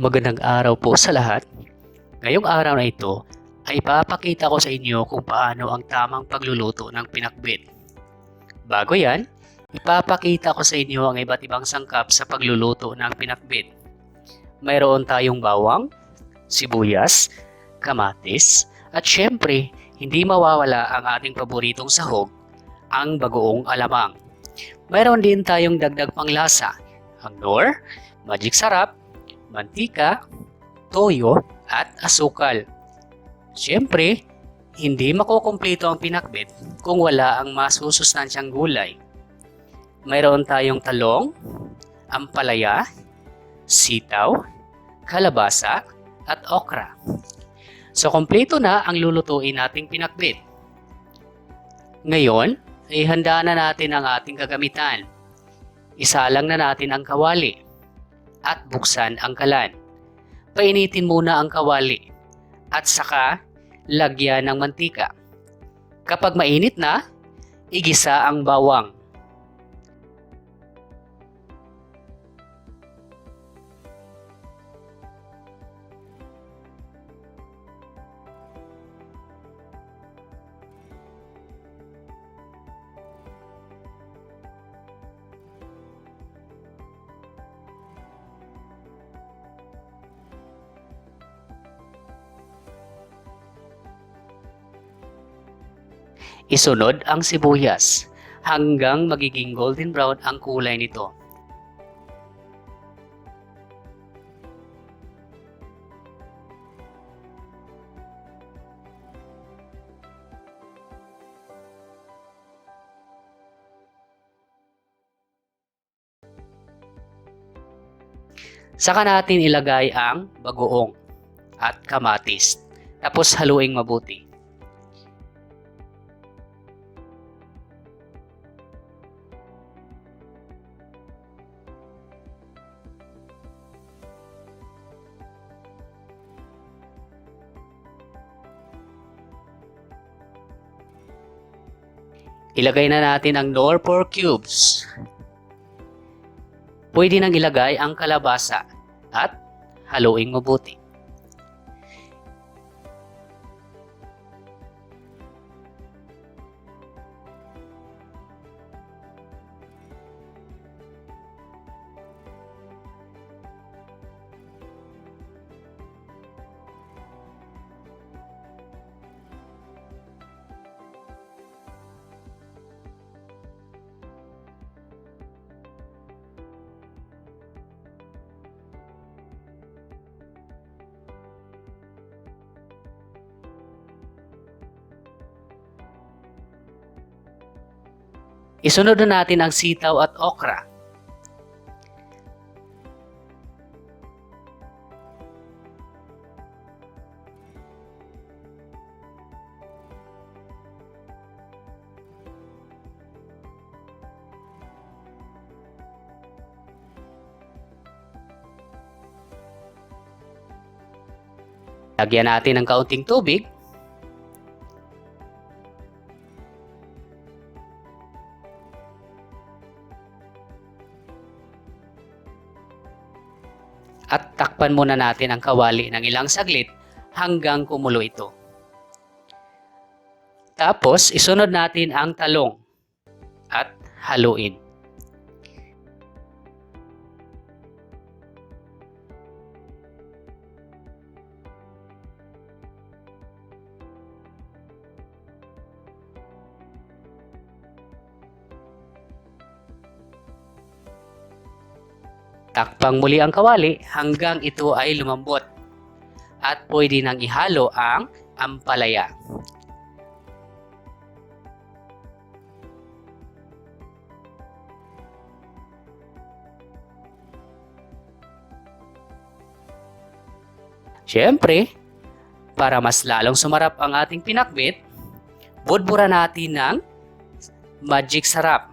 Magandang araw po sa lahat. Ngayong araw na ito ay papakita ko sa inyo kung paano ang tamang pagluluto ng pinakbet. Bago yan, ipapakita ko sa inyo ang iba't ibang sangkap sa pagluluto ng pinakbet. Mayroon tayong bawang, sibuyas, kamatis, at syempre, hindi mawawala ang ating paboritong sahog, ang bagoong alamang. Mayroon din tayong dagdag panglasa, ang nor, magic sarap, mantika, toyo, at asukal. Siyempre, hindi makukumpleto ang pinakbet kung wala ang masusustansyang gulay. Mayroon tayong talong, ampalaya, sitaw, kalabasa, at okra. So, kompleto na ang lulutuin nating pinakbet. Ngayon, ay handa na natin ang ating gagamitan. Isalang na natin ang kawali at buksan ang kalan. Painitin muna ang kawali at saka lagyan ng mantika. Kapag mainit na, igisa ang bawang. Isunod ang sibuyas hanggang magiging golden brown ang kulay nito. Saka natin ilagay ang bagoong at kamatis. Tapos haluing mabuti. Ilagay na natin ang nor 4 cubes. Pwede nang ilagay ang kalabasa at haluing mabuti. Isunod na natin ang sitaw at okra. Lagyan natin ng kaunting tubig. At takpan muna natin ang kawali ng ilang saglit hanggang kumulo ito. Tapos, isunod natin ang talong at haluin. Takpang muli ang kawali hanggang ito ay lumambot. At pwede nang ihalo ang ampalaya. Siyempre, para mas lalong sumarap ang ating pinakbet, budbura natin ng magic sarap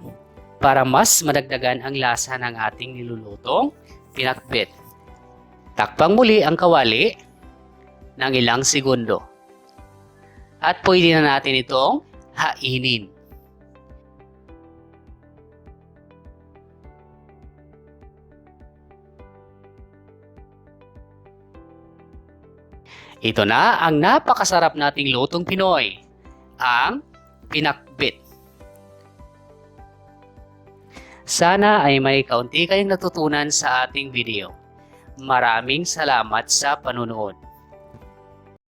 para mas madagdagan ang lasa ng ating nilulutong pinakbet. Takpang muli ang kawali ng ilang segundo. At pwede na natin itong hainin. Ito na ang napakasarap nating lutong Pinoy, ang pinakbet. Sana ay may kaunti kayong natutunan sa ating video. Maraming salamat sa panunood.